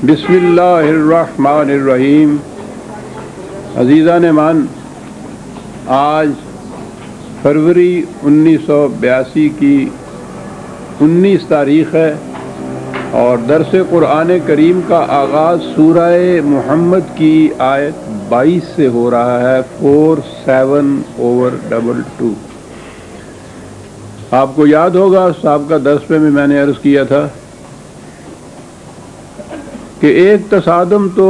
بسم اللہ الرحمن الرحیم۔ عزیزان مان، آج فروری 1982 کی 19 تاریخ ہے اور درس قرآن کریم کا آغاز سورہ محمد کی آیت 22 سے ہو رہا ہے، 47/22۔ آپ کو یاد ہوگا سابقہ درس میں بھی میں نے عرض کیا تھا کہ ایک تصادم تو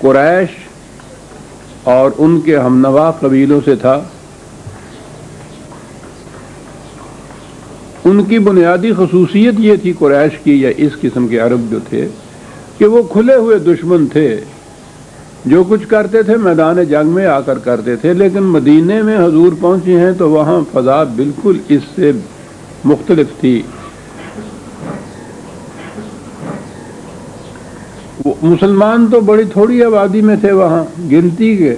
قریش اور ان کے ہمنوا قبیلوں سے تھا۔ ان کی بنیادی خصوصیت یہ تھی قریش کی یا اس قسم کے عرب جو تھے کہ وہ کھلے ہوئے دشمن تھے، جو کچھ کرتے تھے میدان جنگ میں آ کر کرتے تھے، لیکن مدینے میں حضور پہنچے ہیں تو وہاں فضا بالکل اس سے مختلف تھی۔ مسلمان تو بڑی تھوڑی آبادی میں تھے وہاں، گنتی کے،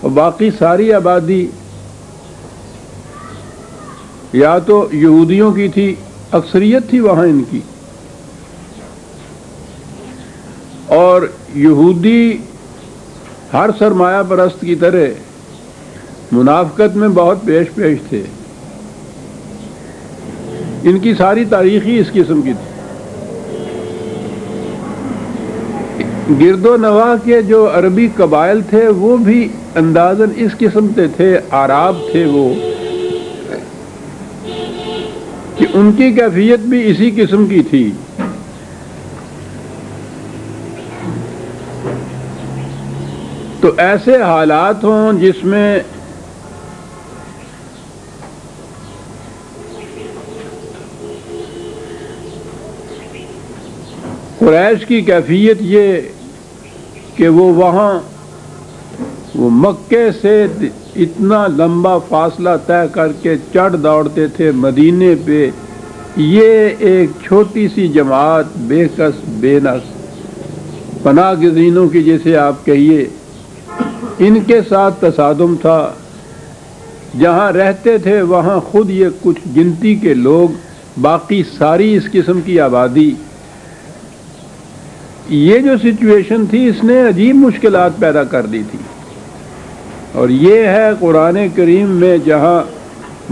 اور باقی ساری آبادی یا تو یہودیوں کی تھی، اکثریت تھی وہاں ان کی، اور یہودی ہر سرمایہ پرست کی طرح منافقت میں بہت پیش تھے۔ ان کی ساری تاریخ ہی اس قسم کی تھی۔ گرد و نواح کے جو عربی قبائل تھے وہ بھی اندازاً اس قسم کے تھے، اعراب تھے وہ، کہ ان کی کیفیت بھی اسی قسم کی تھی۔ تو ایسے حالات ہوں جس میں قریش کی کیفیت یہ کہ وہ وہاں مکے سے اتنا لمبا فاصلہ طے کر کے چڑھ دوڑتے تھے مدینے پہ، یہ ایک چھوٹی سی جماعت بے کس بے نس پناہ گزینوں کی جیسے آپ کہیے، ان کے ساتھ تصادم تھا۔ جہاں رہتے تھے وہاں خود یہ کچھ گنتی کے لوگ، باقی ساری اس قسم کی آبادی۔ یہ جو سچویشن تھی اس نے عجیب مشکلات پیدا کر دی تھی، اور یہ ہے قرآن کریم میں جہاں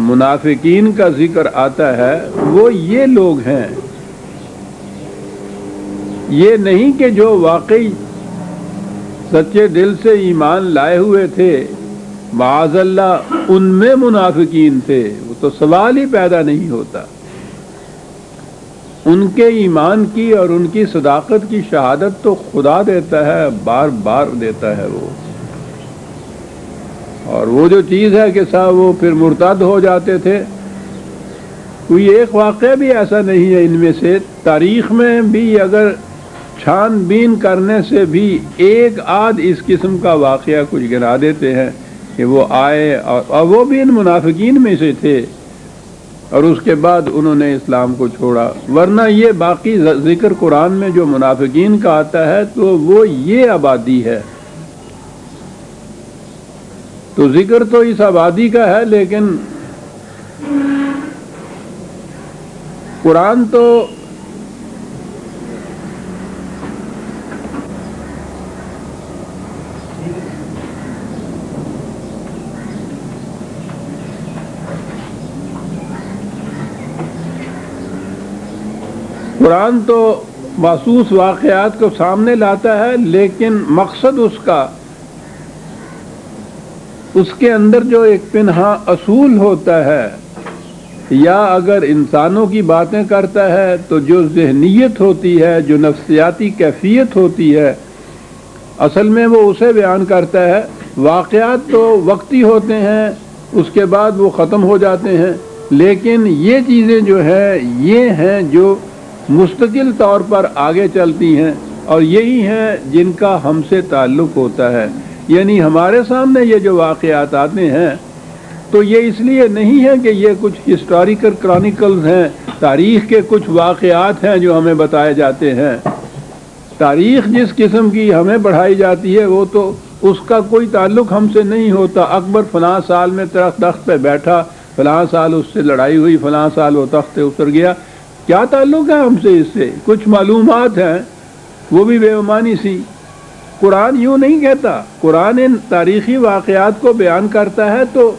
منافقین کا ذکر آتا ہے وہ یہ لوگ ہیں۔ یہ نہیں کہ جو واقعی سچے دل سے ایمان لائے ہوئے تھے، معاذ اللہ ان میں منافقین تھے، وہ تو سوال ہی پیدا نہیں ہوتا۔ ان کے ایمان کی اور ان کی صداقت کی شہادت تو خدا دیتا ہے، بار بار دیتا ہے وہ، اور وہ جو چیز ہے کہ صاحب وہ پھر مرتد ہو جاتے تھے۔ کوئی ایک واقعہ بھی ایسا نہیں ہے ان میں سے، تاریخ میں بھی اگر چھان بین کرنے سے بھی ایک آدھ اس قسم کا واقعہ کچھ گنا دیتے ہیں کہ وہ آئے اور وہ بھی ان منافقین میں سے تھے اور اس کے بعد انہوں نے اسلام کو چھوڑا، ورنہ یہ باقی ذکر قرآن میں جو منافقین کا آتا ہے تو وہ یہ آبادی ہے۔ تو ذکر تو اس آبادی کا ہے، لیکن قرآن تو محسوس واقعات کو سامنے لاتا ہے، لیکن مقصد اس کے اندر جو ایک پنہا اصول ہوتا ہے، یا اگر انسانوں کی باتیں کرتا ہے تو جو ذہنیت ہوتی ہے، جو نفسیاتی کیفیت ہوتی ہے، اصل میں وہ اسے بیان کرتا ہے۔ واقعات تو وقتی ہوتے ہیں، اس کے بعد وہ ختم ہو جاتے ہیں، لیکن یہ چیزیں جو ہیں یہ ہیں جو مستقل طور پر آگے چلتی ہیں، اور یہی ہیں جن کا ہم سے تعلق ہوتا ہے۔ یعنی ہمارے سامنے یہ جو واقعات آتے ہیں تو یہ اس لیے نہیں ہے کہ یہ کچھ ہسٹوریکل کرانیکلز ہیں، تاریخ کے کچھ واقعات ہیں جو ہمیں بتائے جاتے ہیں۔ تاریخ جس قسم کی ہمیں پڑھائی جاتی ہے وہ تو اس کا کوئی تعلق ہم سے نہیں ہوتا۔ اکبر فلاں سال میں تخت پہ بیٹھا، فلاں سال اس سے لڑائی ہوئی، فلاں سال وہ تخت سے اتر گیا، کیا تعلق ہے ہم سے اس سے؟ کچھ معلومات ہیں وہ بھی بے معنی سی۔ قرآن یوں نہیں کہتا، قرآن ان تاریخی واقعات کو بیان کرتا ہے تو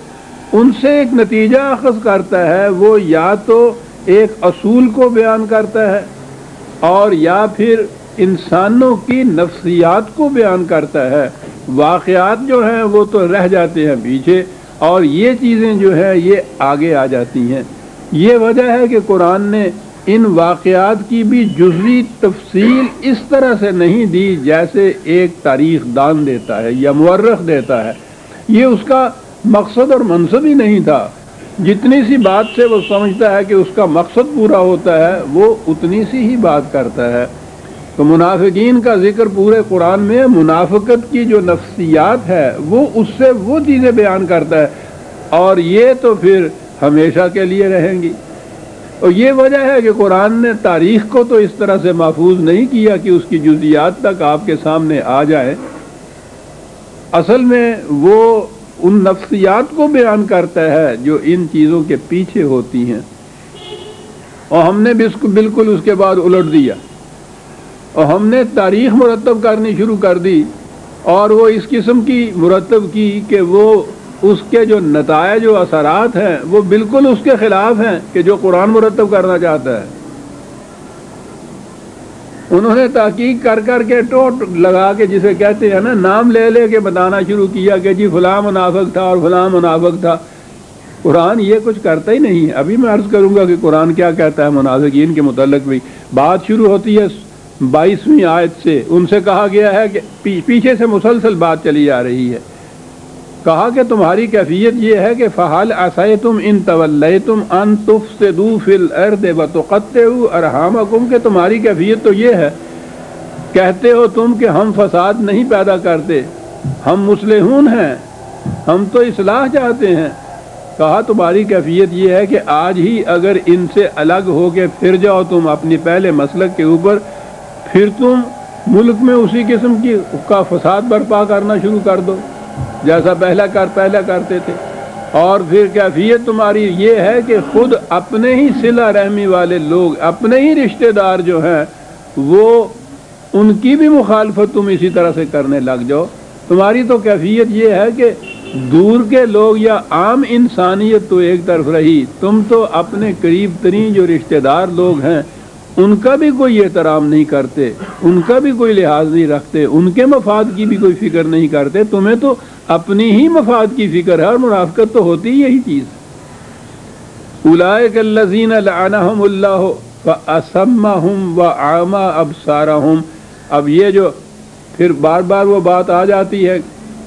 ان سے ایک نتیجہ اخذ کرتا ہے، وہ یا تو ایک اصول کو بیان کرتا ہے اور یا پھر انسانوں کی نفسیات کو بیان کرتا ہے۔ واقعات جو ہیں وہ تو رہ جاتے ہیں پیچھے، اور یہ چیزیں جو ہے یہ آگے آ جاتی ہیں۔ یہ وجہ ہے کہ قرآن نے ان واقعات کی بھی جزوی تفصیل اس طرح سے نہیں دی جیسے ایک تاریخ دان دیتا ہے یا مورخ دیتا ہے۔ یہ اس کا مقصد اور منصب ہی نہیں تھا۔ جتنی سی بات سے وہ سمجھتا ہے کہ اس کا مقصد پورا ہوتا ہے وہ اتنی سی ہی بات کرتا ہے۔ تو منافقین کا ذکر پورے قرآن میں منافقت کی جو نفسیات ہے وہ اس سے وہ چیزیں بیان کرتا ہے، اور یہ تو پھر ہمیشہ کے لیے رہیں گی۔ اور یہ وجہ ہے کہ قرآن نے تاریخ کو تو اس طرح سے محفوظ نہیں کیا کہ اس کی جزیات تک آپ کے سامنے آ جائے۔ اصل میں وہ ان نفسیات کو بیان کرتا ہے جو ان چیزوں کے پیچھے ہوتی ہیں، اور ہم نے بالکل اس کے بعد الٹ دیا اور ہم نے تاریخ مرتب کرنی شروع کر دی، اور وہ اس قسم کی مرتب کی کہ وہ اس کے جو نتائج و اثرات ہیں وہ بالکل اس کے خلاف ہیں کہ جو قرآن مرتب کرنا چاہتا ہے۔ انہوں نے تحقیق کر کر کے ٹوٹ لگا کے، جسے کہتے ہیں نا، نام لے لے کے بتانا شروع کیا کہ جی فلاں منافق تھا اور فلاں منافق تھا۔ قرآن یہ کچھ کرتا ہی نہیں ہے۔ ابھی میں عرض کروں گا کہ قرآن کیا کہتا ہے منافقین کے متعلق بھی۔ بات شروع ہوتی ہے 22ویں آیت سے، ان سے کہا گیا ہے کہ پیچھے سے مسلسل بات چلی جا رہی ہے، کہا کہ تمہاری کیفیت یہ ہے کہ فَهَلْ عَصَيْتُمْ إِن تَوَلَّيْتُمْ أَن تُفْسِدُوا فِي الْأَرْضِ وَتُقَطِّعُوا أَرْحَامَكُمْ، کہ تمہاری کیفیت تو یہ ہے، کہتے ہو تم کہ ہم فساد نہیں پیدا کرتے، ہم مصلحون ہیں، ہم تو اصلاح چاہتے ہیں۔ کہا تمہاری کیفیت یہ ہے کہ آج ہی اگر ان سے الگ ہو کے پھر جاؤ تم اپنی پہلے مسلک کے اوپر، پھر تم ملک میں اسی قسم کا فساد برپا کرنا شروع کر دو جیسا پہلا کرتے تھے۔ اور پھر کیفیت تمہاری یہ ہے کہ خود اپنے ہی صلہ رحمی والے لوگ، اپنے ہی رشتہ دار جو ہیں، وہ ان کی بھی مخالفت تم اسی طرح سے کرنے لگ جاؤ۔ تمہاری تو کیفیت یہ ہے کہ دور کے لوگ یا عام انسانیت تو ایک طرف رہی، تم تو اپنے قریب ترین جو رشتہ دار لوگ ہیں ان کا بھی کوئی احترام نہیں کرتے، ان کا بھی کوئی لحاظ نہیں رکھتے، ان کے مفاد کی بھی کوئی فکر نہیں کرتے، تمہیں تو اپنی ہی مفاد کی فکر ہے، اور منافقت تو ہوتی یہی چیز۔ اولئک الذین لعنہم اللہ فاصمہم واعمی ابصارہم۔ اب یہ جو پھر بار بار وہ بات آ جاتی ہے،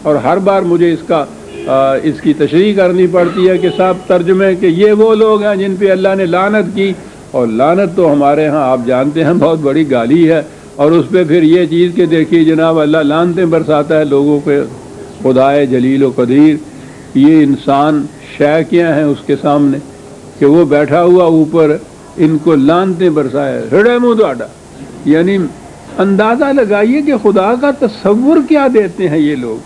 اور ہر بار مجھے اس کی تشریح کرنی پڑتی ہے کہ صاحب ترجمے کہ یہ وہ لوگ ہیں جن پہ اللہ نے لعنت کی، اور لعنت تو ہمارے ہاں آپ جانتے ہیں بہت بڑی گالی ہے، اور اس پہ پھر یہ چیز کہ دیکھیے جناب اللہ لعنتیں برساتا ہے لوگوں پہ، خدائے جلیل و قدیر، یہ انسان شے کیا ہیں اس کے سامنے کہ وہ بیٹھا ہوا اوپر ان کو لعنتیں برسائے، ہڑے منہ داڑا۔ یعنی اندازہ لگائیے کہ خدا کا تصور کیا دیتے ہیں یہ لوگ۔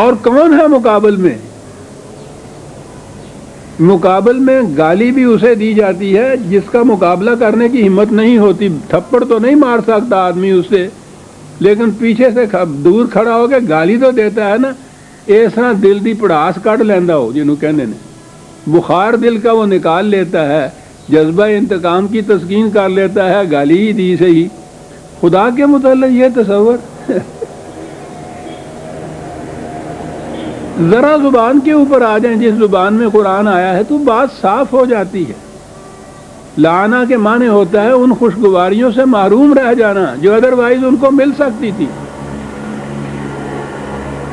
اور کون ہے مقابل میں گالی بھی اسے دی جاتی ہے جس کا مقابلہ کرنے کی ہمت نہیں ہوتی۔ تھپڑ تو نہیں مار سکتا آدمی اس سے، لیکن پیچھے سے دور کھڑا ہو کے گالی تو دیتا ہے نا۔ اس طرح دل دی پڑاس کٹ لینا ہو جنہوں کہنے نے، بخار دل کا وہ نکال لیتا ہے، جذبہ انتقام کی تسکین کر لیتا ہے گالی ہی دی سے ہی۔ خدا کے متعلق یہ تصور ذرا زبان کے اوپر آ جائیں، جس زبان میں قرآن آیا ہے تو بات صاف ہو جاتی ہے۔ لعنہ کے معنی ہوتا ہے ان خوشگواریوں سے محروم رہ جانا جو ادروائز ان کو مل سکتی تھی۔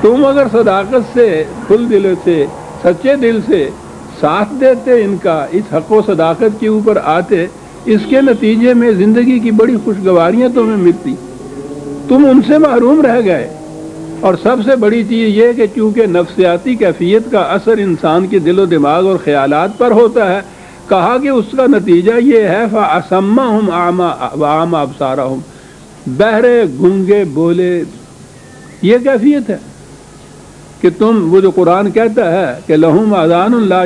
تم اگر صداقت سے، کھل دل سے، سچے دل سے ساتھ دیتے ان کا، اس حق و صداقت کے اوپر آتے، اس کے نتیجے میں زندگی کی بڑی خوشگواریاں تمہیں ملتی، تم ان سے محروم رہ گئے۔ اور سب سے بڑی چیز یہ کہ چونکہ نفسیاتی کیفیت کا اثر انسان کے دل و دماغ اور خیالات پر ہوتا ہے، کہا کہ اس کا نتیجہ یہ ہے فَأَصَمَّهُمْ وَأَعْمَى أَبْصَارَهُمْ، بہرے گنگے بولے، یہ کیفیت ہے۔ کہ تم وہ جو قرآن کہتا ہے کہ لہم آذان لا